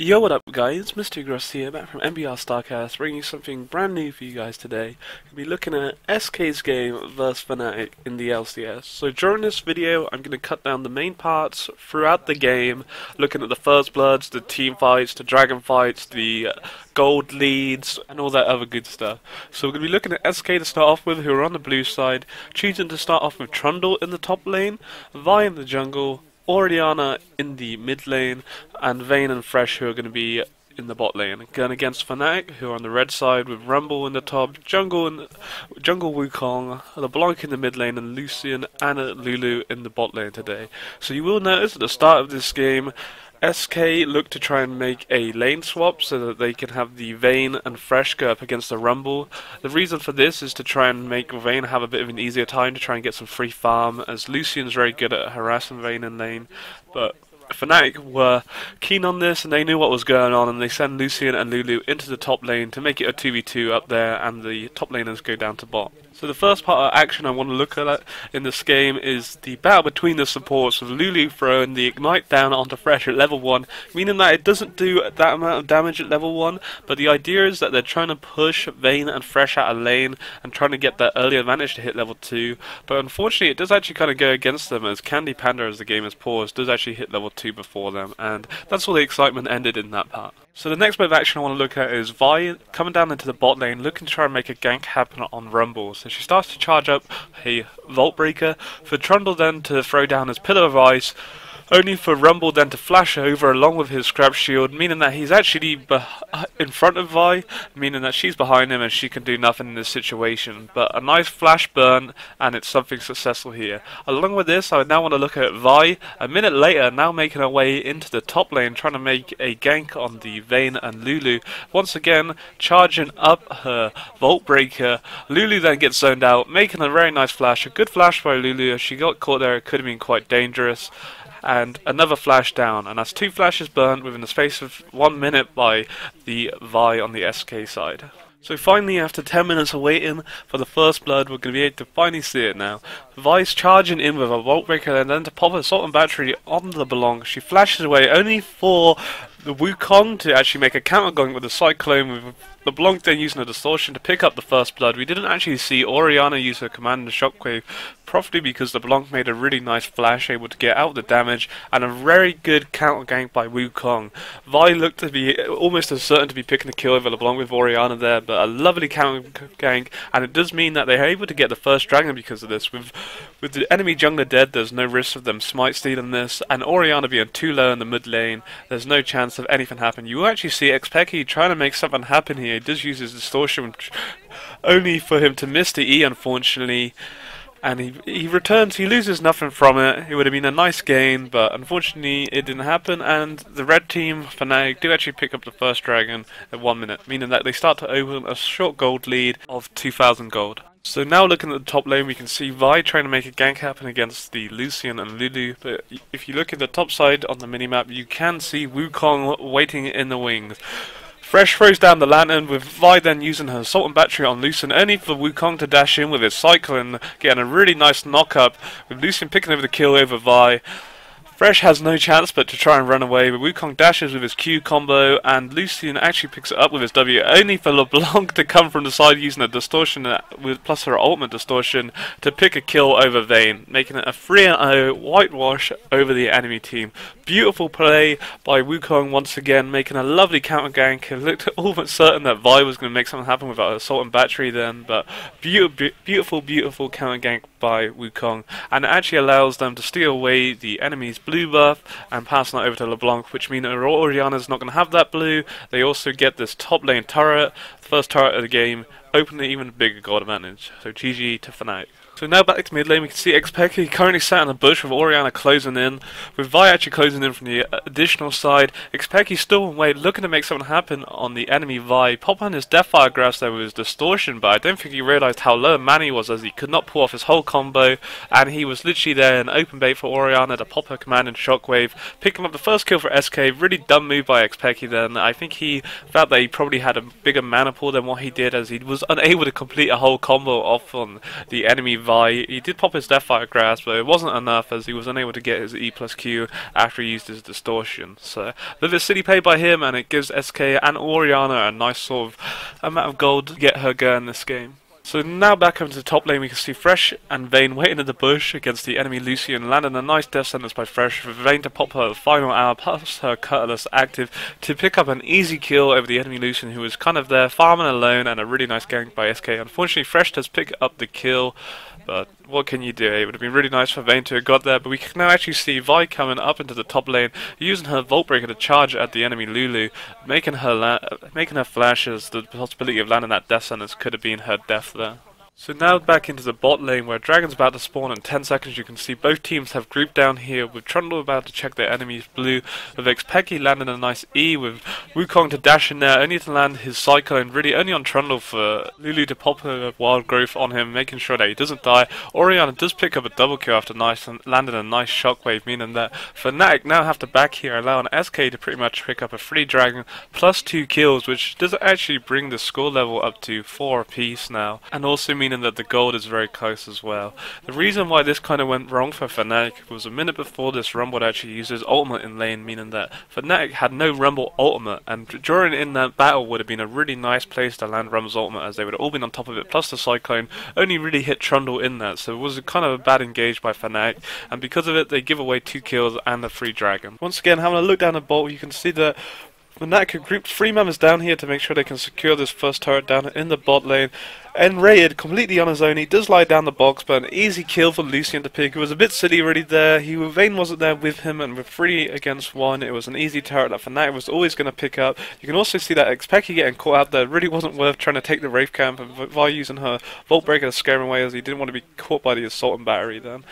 Yo, what up guys, Mr. Gross here, back from MBR Starcast, bringing you something brand new for you guys today. We'll be looking at SK's game versus Fnatic in the LCS. So during this video, I'm going to cut down the main parts throughout the game, looking at the first bloods, the team fights, the dragon fights, the gold leads, and all that other good stuff. So we're going to be looking at SK to start off with, who are on the blue side, choosing to start off with Trundle in the top lane, Vi in the jungle, Orianna in the mid lane, and Vayne and Fresh, who are going to be in the bot lane. Going against Fnatic, who are on the red side with Rumble in the top, Jungle Wukong, LeBlanc in the mid lane, and Lucian and Lulu in the bot lane today. So you will notice at the start of this game, SK look to try and make a lane swap so that they can have the Vayne and Fresh go up against the Rumble. The reason for this is to try and make Vayne have a bit of an easier time to try and get some free farm, as Lucian's very good at harassing Vayne in lane, but Fnatic were keen on this and they knew what was going on, and they send Lucian and Lulu into the top lane to make it a 2v2 up there, and the top laners go down to bot. So the first part of action I want to look at in this game is the battle between the supports, with Lulu throwing the Ignite down onto Fresh at level 1, meaning that it doesn't do that amount of damage at level 1, but the idea is that they're trying to push Vayne and Fresh out of lane and trying to get that early advantage to hit level 2, but unfortunately it does actually kind of go against them, as Candy Panda, as the game is paused, does actually hit level 2 before them, and that's all the excitement ended in that part. So the next bit of action I want to look at is Vi coming down into the bot lane, looking to try and make a gank happen on Rumble. So she starts to charge up a Vault Breaker, for Trundle then to throw down his Pillar of Ice, only for Rumble then to flash over along with his Scrap Shield, meaning that he's actually in front of Vi, meaning that she's behind him and she can do nothing in this situation. But a nice flash burn, and it's something successful here. Along with this, I now want to look at Vi, a minute later, now making her way into the top lane, trying to make a gank on the Vayne and Lulu. Once again, charging up her Vault Breaker. Lulu then gets zoned out, making a very nice flash. A good flash by Lulu. If she got caught there, it could have been quite dangerous. And another flash down, and that's 2 flashes burnt within the space of 1 minute by the Vi on the SK side. So finally, after 10 minutes of waiting for the first blood, we're going to be able to finally see it now. Vi's charging in with a Vault Breaker, and then to pop a Salt and Battery on the LeBlanc. She flashes away, only for the Wukong to actually make a counter going with the Cyclone, with LeBlanc then using a Distortion to pick up the first blood. We didn't actually see Orianna use her Command and Shockwave, probably because LeBlanc made a really nice flash, able to get out the damage, and a very good counter gank by Wukong. Vi looked to be almost as certain to be picking a kill over LeBlanc with Orianna there, but a lovely counter gank, and it does mean that they're able to get the first dragon because of this. With the enemy jungler dead, there's no risk of them smite stealing this, and Orianna being too low in the mid lane, there's no chance of anything happening. You will actually see Xpeki trying to make something happen here. He does use his Distortion, only for him to miss the E, unfortunately. And he returns, he loses nothing from it. It would have been a nice gain, but unfortunately it didn't happen, and the red team, Fnatic, do actually pick up the first dragon at 1 minute, meaning that they start to open a short gold lead of 2,000 gold. So now looking at the top lane, we can see Vi trying to make a gank happen against the Lucian and Lulu, but if you look at the top side on the minimap, you can see Wukong waiting in the wings. Fresh throws down the lantern, with Vi then using her Salt and Battery on Lucian, only for Wukong to dash in with his Cyclone, getting a really nice knock up, with Lucian picking over the kill over Vi. Fresh has no chance but to try and run away, but Wukong dashes with his Q combo, and Lucian actually picks it up with his W, only for LeBlanc to come from the side using a Distortion plus her ultimate Distortion to pick a kill over Vayne, making it a 3-0 whitewash over the enemy team. Beautiful play by Wukong once again, making a lovely counter gank. It looked almost certain that Vi was going to make something happen with her Assault and Battery then, but beautiful counter gank by Wukong, and it actually allows them to steal away the enemy's blue buff and passing that over to LeBlanc, which means that Orianna's not going to have that blue. They also get this top lane turret, the first turret of the game, opening even bigger gold advantage. So GG to Fnatic. So now back to mid lane, we can see Xpeki currently sat in the bush with Orianna closing in, with Vi actually closing in from the additional side. Xpeki still in wait, looking to make something happen on the enemy Vi, pop on his Deathfire Grasp there with his Distortion, but I don't think he realised how low mana he was, as he could not pull off his whole combo, and he was literally there in open bait for Orianna to pop her Command and Shockwave, picking up the first kill for SK. Really dumb move by Xpeki then. I think he felt that he probably had a bigger mana pool than what he did, as he was was unable to complete a whole combo off on the enemy Vi. He did pop his Deathfire Grasp, but it wasn't enough as he was unable to get his E plus Q after he used his distortion. So the city play by him, and it gives SK and Orianna a nice sort of amount of gold to get her going in this game. So now back over to the top lane, we can see Fresh and Vayne waiting in the bush against the enemy Lucian, landing a nice death sentence by Fresh for Vayne to pop her final hour plus her Cutlass active to pick up an easy kill over the enemy Lucian, who was kind of there farming alone, and a really nice gank by SK. Unfortunately, Fresh does pick up the kill, but what can you do? It would have been really nice for Vayne to have got there, but we can now actually see Vi coming up into the top lane, using her Volt Breaker to charge at the enemy Lulu, making her flash as the possibility of landing that death sentence could have been her death there. So now back into the bot lane where Dragon's about to spawn in 10 seconds. You can see both teams have grouped down here with Trundle about to check their enemy's blue, with Xpeki landing a nice E, with Wukong to dash in there only to land his Cyclone really only on Trundle for Lulu to pop her Wild Growth on him, making sure that he doesn't die. Orianna does pick up a double kill after landing a nice shockwave, meaning that Fnatic now have to back here, allowing SK to pretty much pick up a free Dragon plus 2 kills, which does actually bring the score level up to 4 apiece now, and also meaning that the gold is very close as well. The reason why this kind of went wrong for Fnatic was a minute before this Rumble actually used his ultimate in lane, meaning that Fnatic had no Rumble ultimate, and during in that battle would have been a really nice place to land Rumble's ultimate, as they would have all been on top of it, plus the Cyclone only really hit Trundle in that, so it was kind of a bad engage by Fnatic, and because of it they give away 2 kills and a free Dragon. Once again, having a look down the bot, you can see that Fnatic have grouped 3 members down here to make sure they can secure this first turret down in the bot lane. And Raid completely on his own. He does lie down the box, but an easy kill for Lucian to pick. It was a bit silly already there. Vayne wasn't there with him, and with 3 against 1, it was an easy turret that Fnatic was always going to pick up. You can also see that Xpeki getting caught out there. It really wasn't worth trying to take the Wraith Camp, and Vi using her Volt Breaker to scare him away as he didn't want to be caught by the Assault and Battery then.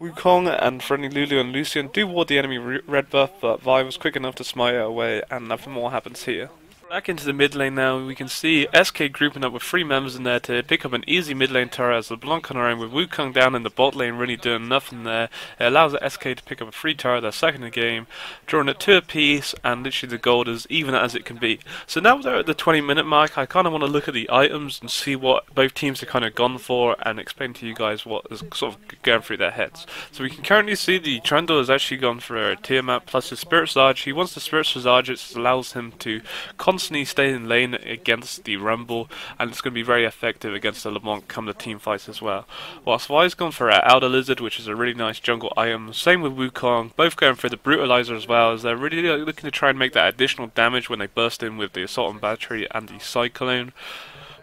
Wukong and friendly Lulu and Lucian do ward the enemy red buff, but Vi was quick enough to smite it away, and nothing more happens here. Back into the mid lane now, we can see SK grouping up with 3 members in there to pick up an easy mid lane turret as LeBlanc on her own, with Wukong down in the bot lane really doing nothing there. It allows the SK to pick up a free turret, their second in the game, drawing it 2 apiece, and literally the gold is even as it can be. So now they're at the 20-minute mark, I kind of want to look at the items and see what both teams have kind of gone for, and explain to you guys what is sort of going through their heads. So we can currently see the Trundle has actually gone for a Tiamat plus his Spirit Visage. He wants the Spirit Visage, it allows him to constantly stay in lane against the Rumble, and it's going to be very effective against the LeBlanc come the team fights as well. Whilst Vi's gone for an Outer Lizard, which is a really nice jungle item. Same with Wukong, both going for the Brutalizer as well, as they're really looking to try and make that additional damage when they burst in with the Assault and Battery and the Cyclone.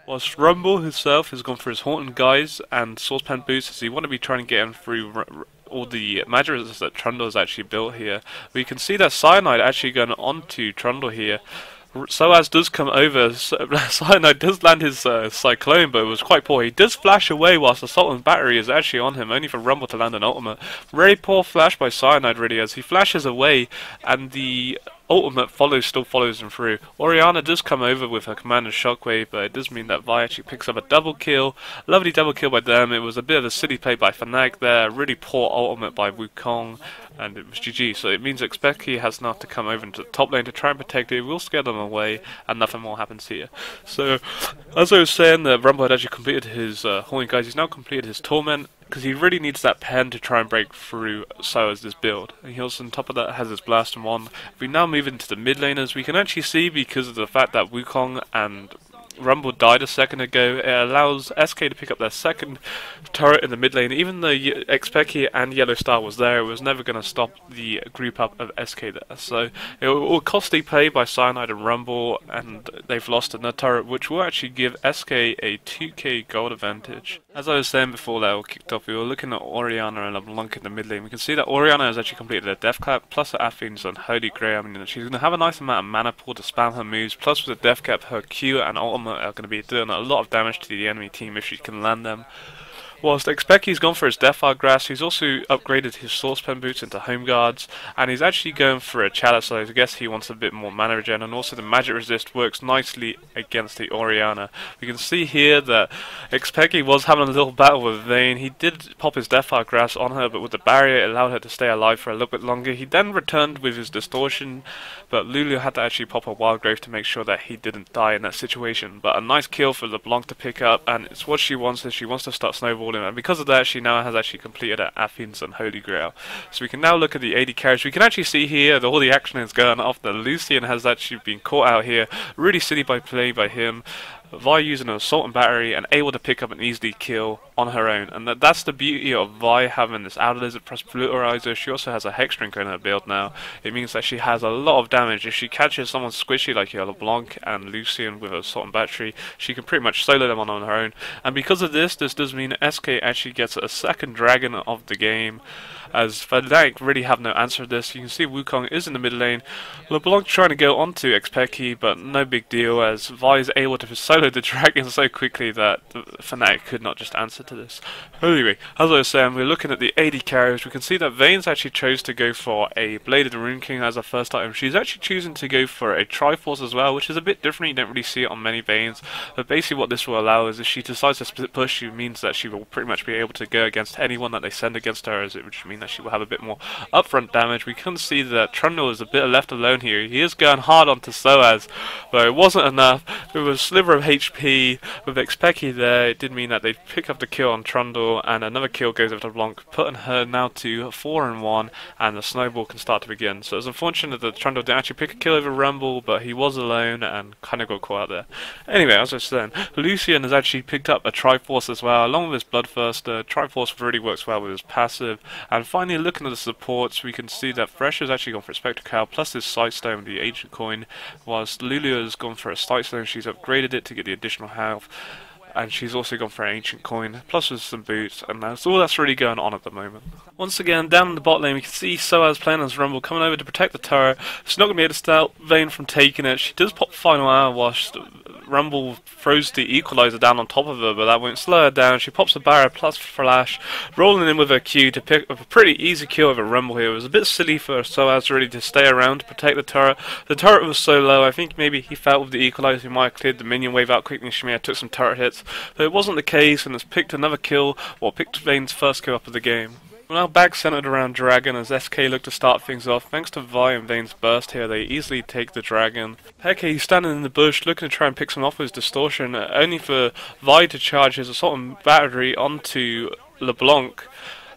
Whilst Rumble himself has gone for his Haunted Guise and Saucepan Boost, as he want to be trying to get him through all the magic resistance that Trundle has actually built here. We can see that Cyanide actually going onto Trundle here. Soaz does come over, Cyanide does land his Cyclone, but it was quite poor. He does flash away whilst Assault and Battery is actually on him, only for Rumble to land an ultimate. Very poor flash by Cyanide really, as he flashes away and the ultimate still follows him through. Orianna does come over with her command and shockwave, but it does mean that Vi actually picks up a double kill. Lovely double kill by them. It was a bit of a silly play by Fnatic there. Really poor ultimate by Wukong, and it was GG. So it means Xpeki has now to come over into the top lane to try and protect it. We'll scare them away, and nothing more happens here. So, as I was saying, the Rumble had actually completed his Haunting Guise. He's now completed his Torment, because he really needs that pen to try and break through Soaz's build. And he also on top of that has his Blast and Wand. If we now move into the mid laners, we can actually see, because of the fact that Wukong and Rumble died a second ago, it allows SK to pick up their second turret in the mid lane. Even though Xpeki and Yellow Star was there, it was never going to stop the group up of SK there. So it will costly play by Cyanide and Rumble, and they've lost another turret, which will actually give SK a 2k gold advantage. As I was saying before that all kicked off, we were looking at Orianna and LeBlanc in the mid lane. We can see that Orianna has actually completed a Death Cap, plus her Athene's on Holy Grail. I mean, she's going to have a nice amount of mana pool to spam her moves, plus with the Death Cap, her Q and ultimate are going to be doing a lot of damage to the enemy team if she can land them. Whilst Expecky's gone for his Deathfire Grass, he's also upgraded his Saucepan Boots into Home Guards, and he's actually going for a Chalice, so I guess he wants a bit more mana regen, and also the Magic Resist works nicely against the Orianna. We can see here that Expecky was having a little battle with Vayne. He did pop his Deathfire Grass on her, but with the barrier it allowed her to stay alive for a little bit longer. He then returned with his Distortion, but Lulu had to actually pop a Wild Growth to make sure that he didn't die in that situation. But a nice kill for LeBlanc to pick up, and it's what she wants, is she wants to start snowballing, and because of that she now has actually completed her Athens and Holy Grail. So we can now look at the AD carries. We can actually see here that all the action is going off. The Lucian has actually been caught out here. Really silly play by him. Vi using an Assault and Battery and able to pick up an easy kill on her own, and that's the beauty of Vi having this Outer Lizard plus Polarizer. She also has a Hex Drink in her build now. It means that she has a lot of damage. If she catches someone squishy like LeBlanc and Lucian with Assault and Battery, she can pretty much solo them on her own. And because of this does mean SK actually gets a second dragon of the game, as Fnatic really have no answer to this. You can see Wukong is in the mid lane. LeBlanc trying to go onto Expecky, but no big deal, as Vi is able to solo the dragon so quickly that Fnatic could not just answer to this. Anyway, as I was saying, we're looking at the AD carries. We can see that Vayne's actually chose to go for a Bladed Rune King as her first item. She's actually choosing to go for a Triforce as well, which is a bit different. You don't really see it on many Vaynes, but basically what this will allow is if she decides to split push, it means that she will pretty much be able to go against anyone that they send against her, as it would mean that she will have a bit more upfront damage. We can see that Trundle is a bit left alone here. He is going hard onto Soaz, but it wasn't enough. There was a sliver of HP with Expecky there. It did mean that they pick up the kill on Trundle, and another kill goes over to Blanc, putting her now to 4-1, and the snowball can start to begin. So it's unfortunate that Trundle didn't actually pick a kill over Rumble, but he was alone and kind of got caught out there. Anyway, as I was saying, Lucian has actually picked up a Triforce as well, along with his Bloodthirster. Triforce really works well with his passive. And finally, looking at the supports, we can see that Fresh has actually gone for a Spectre plus his Sightstone, the Ancient Coin, whilst Lulu has gone for a Sightstone. She's upgraded it to get the additional health, and she's also gone for an Ancient Coin, plus with some boots, and that's all that's really going on at the moment. Once again, down in the bot lane, we can see Soaz playing as Rumble, coming over to protect the turret. She's not going to be able to stop Vayne from taking it. She does pop Final Hour whilst Rumble throws the Equalizer down on top of her, but that won't slow her down. She pops a barrier plus Flash, rolling in with her Q to pick up a pretty easy kill over Rumble here. It was a bit silly for Soaz really to stay around to protect the turret. The turret was so low, I think maybe he felt with the Equalizer he might have cleared the minion wave out quickly, and she may have took some turret hits. But it wasn't the case, and has picked another kill, or picked Vayne's first kill up of the game. We're now back centered around Dragon as SK look to start things off. Thanks to Vi and Vayne's burst here, they easily take the Dragon. Peke standing in the bush looking to try and pick some off with his Distortion, only for Vi to charge his Assault and Battery onto LeBlanc.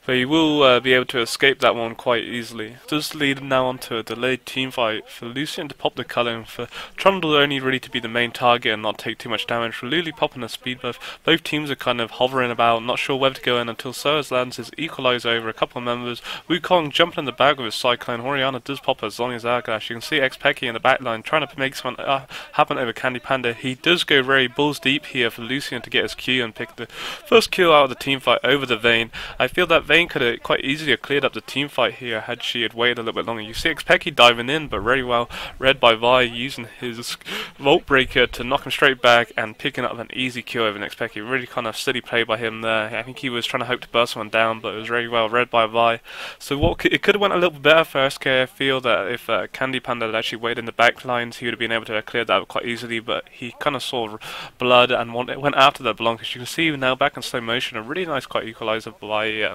But he will be able to escape that one quite easily. It does lead now onto a delayed teamfight for Lucian to pop the Cullen, for Trundle only really to be the main target and not take too much damage, for Lulu popping a speed buff. Both teams are kind of hovering about, not sure where to go in until Soaz lands his Equalizer over a couple of members. Wukong jumping in the bag with his Cyclone. Orianna does pop a Zhonya's Hourglass. You can see Expecky in the backline trying to make something happen over Candy Panda. He does go very balls deep here for Lucian to get his Q and pick the first kill out of the teamfight over the Vayne. I feel that Vayne could have quite easily cleared up the team fight here had she had waited a little bit longer. You see Expecky diving in, but very well read by Vi, using his Vault Breaker to knock him straight back and picking up an easy kill over Expecky. Really kind of steady play by him there. I think he was trying to hope to burst one down, but it was very well read by Vi. So it could have went a little bit better for SK. I feel that if Candy Panda had actually waited in the back lines, he would have been able to clear that quite easily, but he kind of saw blood and went after the Blanc. As you can see now back in slow motion, a really nice quite Equalizer by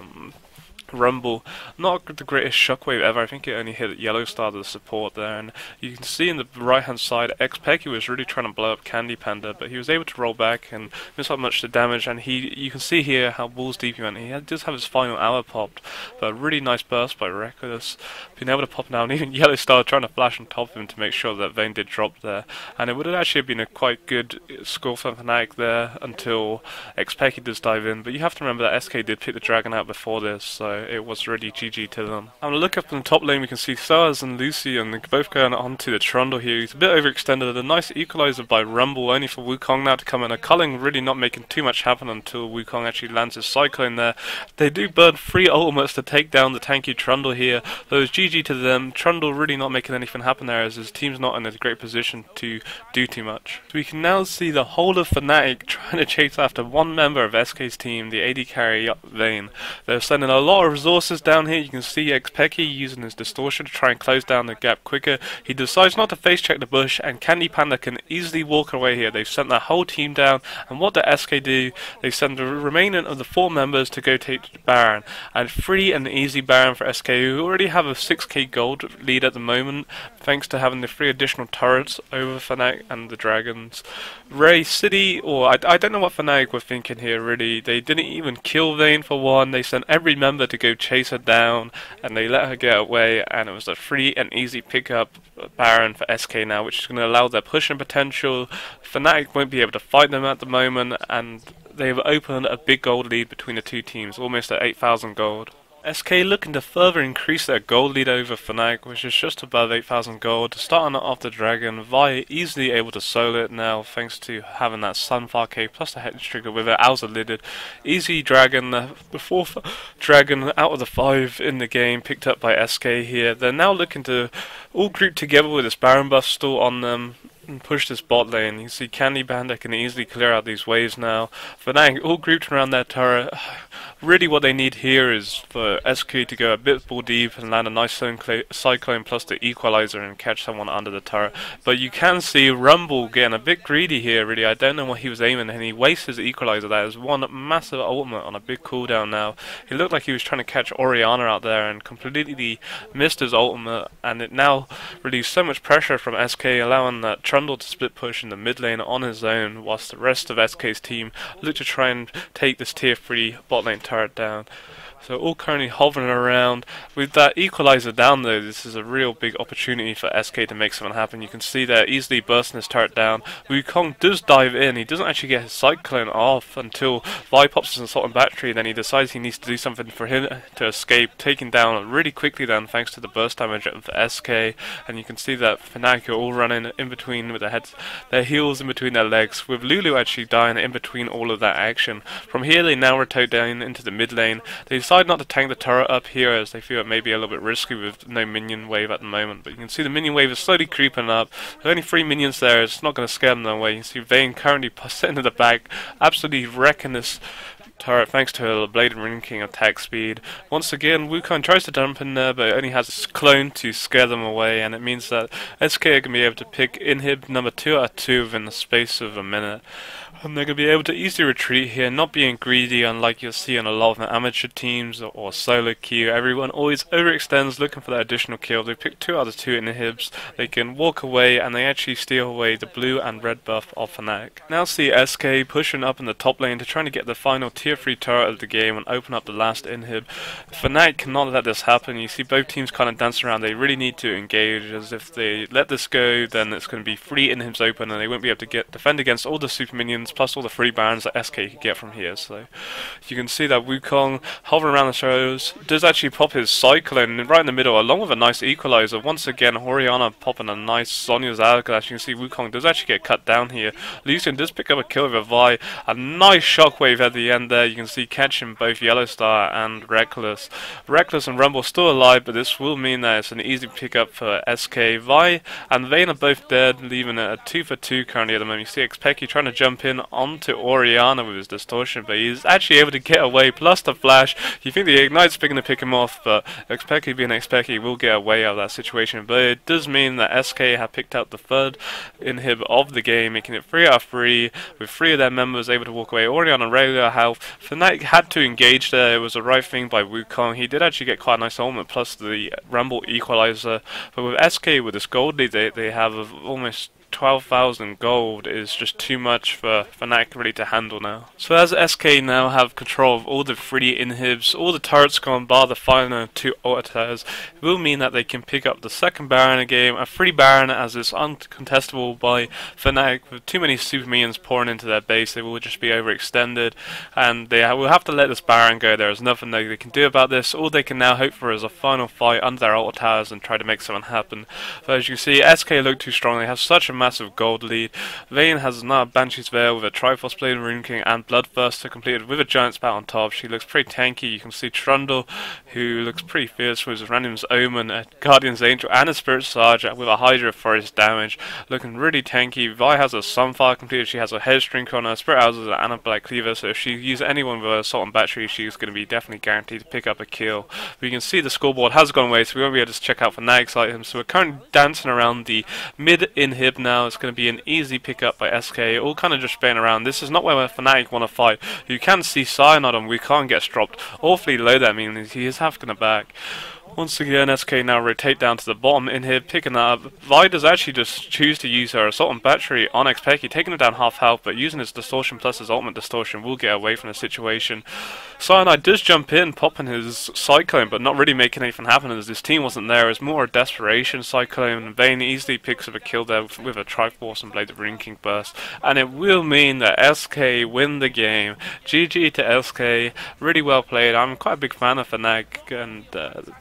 Rumble. Not the greatest shockwave ever. I think it only hit Yellow Star, the support there, and you can see in the right hand side Expecky was really trying to blow up Candy Panda, but he was able to roll back and miss out much to damage, and you can see here how balls deep he went. He does have his final hour popped, but a really nice burst by Reckless, being able to pop down. Even Yellow Star trying to flash on top of him to make sure that Vayne did drop there, and it would have actually been a quite good score for Fnatic there until Expecky does dive in. But you have to remember that SK did pick the Dragon out before this, so so it was really GG to them. I'm gonna look up in the top lane. We can see Thars and Lucy, and they're both going onto the Trundle here. He's a bit overextended. A nice equalizer by Rumble, only for Wukong now to come in. A Culling really not making too much happen until Wukong actually lands his Cyclone there. They do burn 3 ultimates to take down the tanky Trundle here. So it's GG to them. Trundle really not making anything happen there, as his team's not in a great position to do too much. So we can now see the whole of Fnatic trying to chase after one member of SK's team, the AD carry Vayne. They're sending a lot of resources down here. You can see Xpeki using his distortion to try and close down the gap quicker. He decides not to face check the bush, and Candy Panda can easily walk away here. They've sent their whole team down, and what the SK do, they send the remaining of the 4 members to go take the Baron. And free and easy Baron for SK, who already have a 6k gold lead at the moment, thanks to having the 3 additional turrets over Fnatic and the Dragons. Ray City, or I don't know what Fnatic were thinking here really. They didn't even kill Vayne for one. They sent every member to go chase her down, and they let her get away, and it was a free and easy pickup Baron for SK now, which is going to allow their pushing potential. Fnatic won't be able to fight them at the moment, and they've opened a big gold lead between the two teams, almost at 8,000 gold. SK looking to further increase their gold lead over Fnatic, which is just above 8,000 gold. Starting off the Dragon, Vi easily able to solo it now, thanks to having that Sunfire Cave plus the Hex Trigger with it. Owl's lidded. Easy Dragon, the 4th Dragon out of the 5 in the game, picked up by SK here. They're now looking to all group together with this Baron buff still on them and push this bot lane. You see Candy Panda can easily clear out these waves now. Fnatic all grouped around their turret. Really what they need here is for SQ to go a bit more deep and land a nice Cyclone plus the equalizer and catch someone under the turret. But you can see Rumble getting a bit greedy here really. I don't know what he was aiming, and he wastes his equalizer. That is one massive ultimate on a big cooldown now. He looked like he was trying to catch Orianna out there and completely missed his ultimate, and it now relieves so much pressure from SK, allowing that Trundle to split push in the mid lane on his own, whilst the rest of SK's team look to try and take this tier 3 bot lane turret down. So all currently hovering around. With that equalizer down though, this is a real big opportunity for SK to make something happen. You can see they're easily bursting his turret down. Wukong does dive in. He doesn't actually get his Cyclone off until Vi pops his assault and battery, then he decides he needs to do something for him to escape, taking down really quickly then thanks to the burst damage for SK. And you can see that Fnatic are all running in between with their heels in between their legs, with Lulu actually dying in between all of that action. From here they now rotate down into the mid lane. They decide not to tank the turret up here, as they feel it may be a little bit risky with no minion wave at the moment. But you can see the minion wave is slowly creeping up. There's only 3 minions there. It's not going to scare them away. You can see Vayne currently sitting in the back, absolutely wrecking this turret thanks to her Blade and Ring King attack speed. Once again, Wukong tries to dump in there, but it only has his clone to scare them away, and it means that SK are going to be able to pick inhib number 2 out of 2 within the space of a minute. And they're going to be able to easily retreat here, not being greedy, unlike you'll see on a lot of the amateur teams or solo queue. Everyone always overextends looking for that additional kill. They pick 2 out of 2 inhibs, they can walk away, and they actually steal away the blue and red buff of Fnatic. Now see SK pushing up in the top lane to try to get the final tier 3 turret of the game and open up the last inhib. Fnatic cannot let this happen. You see both teams kind of dance around. They really need to engage, as if they let this go, then it's going to be 3 inhibs open, and they won't be able to defend against all the super minions plus all the free barons that SK could get from here. So you can see that Wukong hovering around the shadows does actually pop his Cyclone right in the middle, along with a nice equalizer. Once again, Orianna popping a nice Sonya's Hourglass. You can see Wukong does actually get cut down here. Lucian does pick up a kill with a Vi. A nice shockwave at the end there. You can see catching both Yellowstar and Reckless. Reckless and Rumble still alive, but this will mean that it's an easy pickup for SK. Vi and Vayne are both dead, leaving it a 2 for 2 currently at the moment. You see Xpeki trying to jump in onto Orianna with his distortion, but he's actually able to get away, plus the flash. You think the Ignite's going to pick him off, but Xpeki being Xpeki will get away out of that situation. But it does mean that SK have picked out the 3rd inhib of the game, making it 3 out of 3, with 3 of their members able to walk away. Orianna regular health. Fnatic had to engage there. It was the right thing by Wukong. He did actually get quite a nice ultimate, plus the Rumble equalizer. But with SK, with this gold lead they have of almost 12,000 gold is just too much for Fnatic really to handle now. So as SK now have control of all the 3 inhibs, all the turrets gone bar the final 2 altars, it will mean that they can pick up the 2nd Baron in the game, a free Baron, as it's uncontestable by Fnatic. With too many super minions pouring into their base, they will just be overextended, and and they will have to let this Baron go. There is nothing they can do about this. All they can now hope for is a final fight under their altar towers and try to make something happen. But as you can see, SK look too strong. They have such a massive gold lead. Vayne has now Banshee's Veil with a Triforce Blade, Rune King, and Bloodthirster completed with a Giant Spat on top. She looks pretty tanky. You can see Trundle, who looks pretty fierce with his Random's Omen, a Guardian's Angel, and a Spirit Sarge with a Hydra for his damage. Looking really tanky. Vi has a Sunfire completed. She has a Headstring on her, Spirit Houses, and a Black Cleaver. So if she uses anyone with a Assault and Battery, she's going to be definitely guaranteed to pick up a kill. But you can see the scoreboard has gone away, so we won't be able to check out Fnatic's items. So we're currently dancing around the mid inhib now. It's going to be an easy pickup by SK, all kind of just spinning around. This is not where Fnatic want to fight. You can see Cyanide on We Can't gets dropped awfully low. That means he is having a back. Once again, SK now rotate down to the bottom in here, picking that up. Vi does actually just choose to use her Assault and Battery on Xpeki, taking her down half health, but using his Distortion plus his ultimate Distortion will get away from the situation. Cyanide does jump in, popping his Cyclone, but not really making anything happen as his team wasn't there. It was more a desperation Cyclone, and Vayne easily picks up a kill there with a Triforce and Blade of Rune King burst. And it will mean that SK win the game. GG to SK, really well played. I'm quite a big fan of Fnatic, and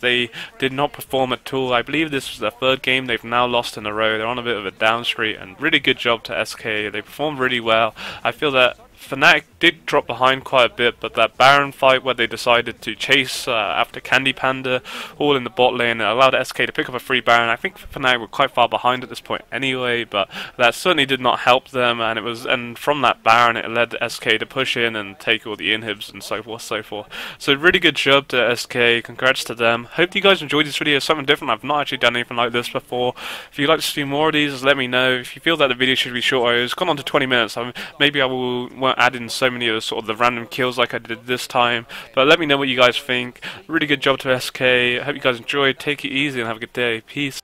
they did not perform at all. I believe this was their third game they've now lost in a row. They're on a bit of a down streak, and really good job to SK. They performed really well. I feel that Fnatic did drop behind quite a bit, but that Baron fight where they decided to chase after Candy Panda all in the bot lane allowed SK to pick up a free Baron. I think Fnatic were quite far behind at this point anyway, but that certainly did not help them, and from that Baron it led SK to push in and take all the inhibs and so forth. So really good job to SK, congrats to them. Hope you guys enjoyed this video. Something different. I've not actually done anything like this before. If you'd like to see more of these, just let me know. If you feel that the video should be shorter, it's gone on to 20 minutes, maybe I won't add in so many of the random kills like I did this time, but let me know what you guys think. Really good job to SK. Hope you guys enjoyed. Take it easy and have a good day. Peace.